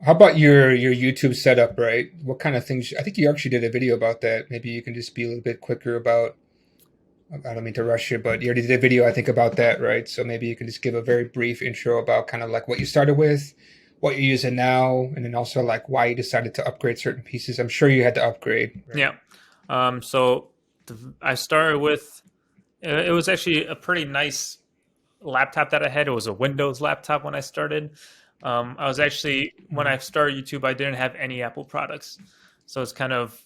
How about your YouTube setup, right? What kind of things? I think you actually did a video about that. Maybe you can just be a little bit quicker about. I don't mean to rush you, but you already did a video, I think, about that, right? So maybe you can just give a very brief intro about kind of like what you started with, what you're using now, and then also like why you decided to upgrade certain pieces. I'm sure you had to upgrade, right? Yeah. So I started with it was actually a pretty nice laptop that I had. It was a Windows laptop when I started. I was actually when I started YouTube, I didn't have any Apple products, so it's kind of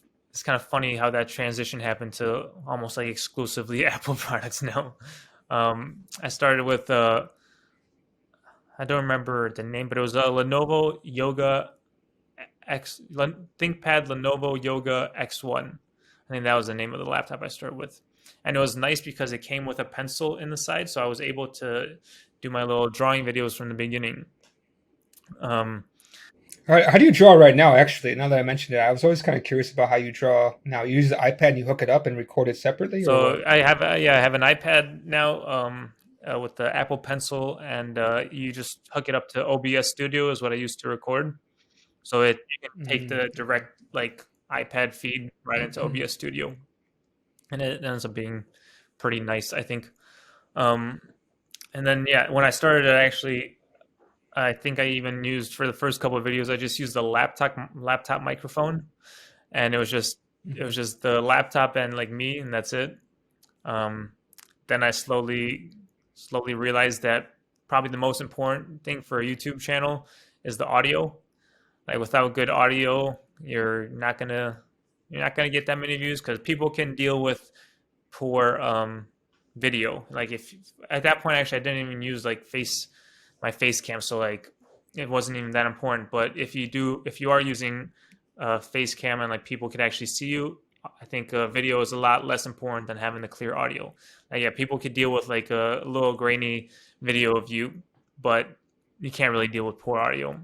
funny how that transition happened to almost like exclusively Apple products now. I started with I don't remember the name, but it was a Lenovo Yoga ThinkPad Lenovo Yoga X1. I think that was the name of the laptop I started with. And it was nice because it came with a pencil in the side, so I was able to do my little drawing videos from the beginning. Um, How do you draw right now? Actually, now that I mentioned it, I was always kind of curious about how you draw now. You use the iPad and you hook it up and record it separately, or so what? I have an iPad now with the Apple Pencil, and you just hook it up to OBS Studio is what I used to record. So you can take Mm-hmm. the direct like iPad feed right into OBS Studio, and it ends up being pretty nice, I think. Um, and then yeah, when I started, I think I even used for the first couple of videos, I just used the laptop microphone, and it was just the laptop and like me, and that's it. Um, then I slowly realized that probably the most important thing for a YouTube channel is the audio. Like without good audio, you're not gonna get that many views because people can deal with poor video. Like if at that point, actually, I didn't even use like my face cam, so like it wasn't even that important. But if you are using face cam and like people could actually see you, I think video is a lot less important than having the clear audio. Like, yeah, people could deal with like a little grainy video of you, but you can't really deal with poor audio.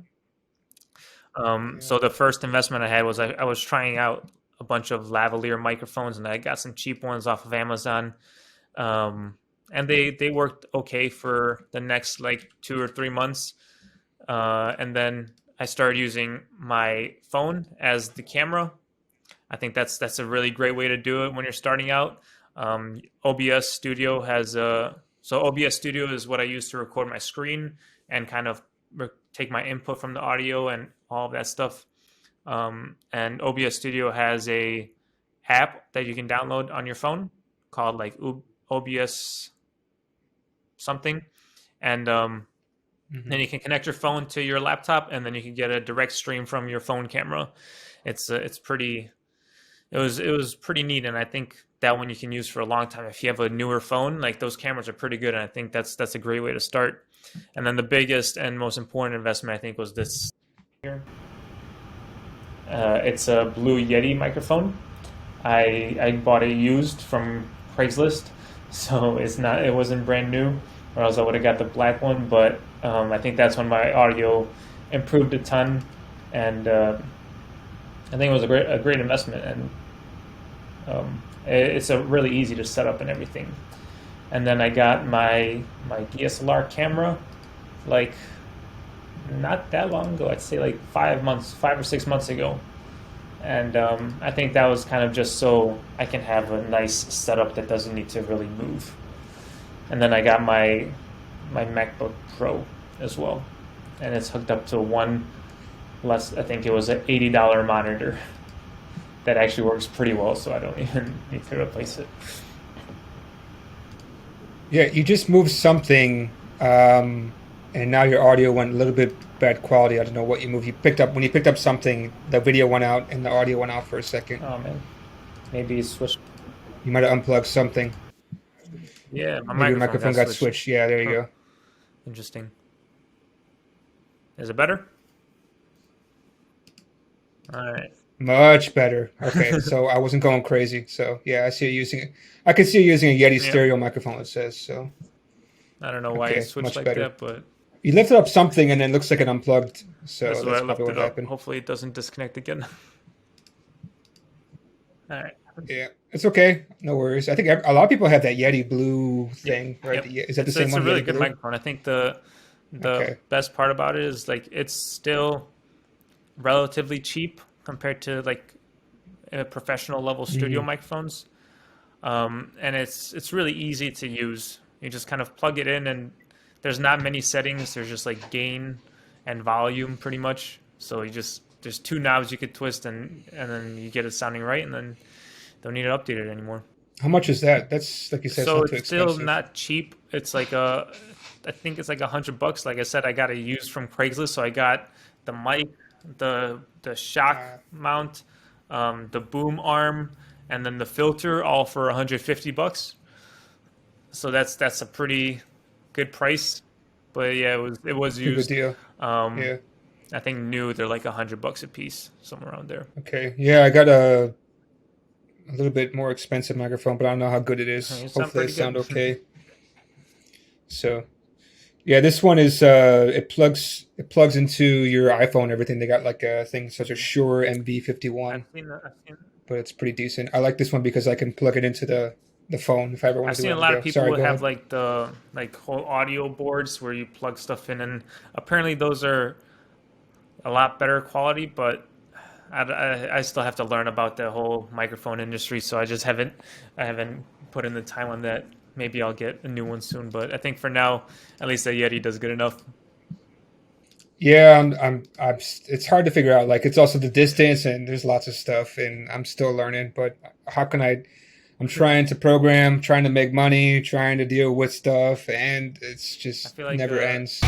Yeah. So the first investment I had was I was trying out a bunch of lavalier microphones, and I got some cheap ones off of Amazon. And they worked okay for the next like 2 or 3 months, and then I started using my phone as the camera. I think that's a really great way to do it when you're starting out. OBS Studio has a so OBS Studio is what I use to record my screen and kind of take my input from the audio and all of that stuff. And OBS Studio has a app that you can download on your phone called like OBS something, and then Mm-hmm. you can connect your phone to your laptop, and then you can get a direct stream from your phone camera. It's pretty. It was pretty neat, and I think that one you can use for a long time. If you have a newer phone, like those cameras are pretty good, and I think that's a great way to start. And then the biggest and most important investment I think was this here. It's a Blue Yeti microphone. I bought it used from Craigslist, so it wasn't brand new, or else I would have got the black one. But I think that's when my audio improved a ton, and I think it was a great investment, and it's a really easy to set up and everything. And then I got my DSLR camera, like not that long ago. I'd say like 5 or 6 months ago, and I think that was kind of just so I can have a nice setup that doesn't need to really move. And then I got my MacBook Pro as well, and it's hooked up to one less. I think it was an $80 monitor that actually works pretty well, so I don't even need to replace it. Yeah, you just moved something, and now your audio went a little bit bad quality. I don't know what you moved. You picked up when you picked up something, the video went out and the audio went out for a second. Oh man, maybe switch. You might have unplugged something. Yeah, my Maybe your microphone microphone got got switched. switched. Yeah, there you Huh. go. Interesting. Is it better? All right. Much better. Okay, so I wasn't going crazy. So yeah, I see you using it. I can see you using a Yeti Yeah. stereo microphone. It says so. I don't know why it Okay, switched much like better. that, but You lifted up something and then it looks like it unplugged. So that's why I that's probably left what it up. happened. Hopefully, it doesn't disconnect again. All right. Yeah, it's okay. No worries. I think a lot of people have that Yeti Blue Yep. thing, right? Yep. Is that the same It's a one, really Yeti good Blue? microphone. I think the Okay. best part about it is like it's still relatively cheap compared to like professional level studio Mm. microphones. And it's really easy to use. You just kind of plug it in, and there's not many settings. There's just like gain and volume, pretty much. So you just there's two knobs you could twist, and then you get it sounding right, and then don't need it updated anymore. How much is that? That's like you said, it's So not too it's still expensive. not cheap. It's like I think it's like $100. Like I said, I got it used from Craigslist, so I got the mic, the shock Uh, mount, the boom arm, and then the filter, all for $150. So that's a pretty good price. But yeah, it was pretty good used. deal. Um, Yeah. I think new they're like $100 a piece, somewhere around there. Okay. Yeah, I got a little bit more expensive microphone, but I don't know how good it is. You sound Hopefully, it pretty sound good. okay. So yeah, this one is it plugs into your iPhone and everything. They got like a thing such as Shure I've MV51, seen that. but it's pretty decent. I like this one because I can plug it into the phone if I ever want I've to do it seen a on the lot of go. people Sorry, who go have ahead. like the like whole audio boards where you plug stuff in, and apparently those are a lot better quality. But I still have to learn about the whole microphone industry, so I haven't put in the time on that. Maybe I'll get a new one soon, but I think for now, at least the Yeti does good enough. Yeah, it's hard to figure out. Like, it's also the distance, and there's lots of stuff, and I'm still learning. But how can I? I'm trying to program, trying to make money, trying to deal with stuff, and it's I just feel like never ends.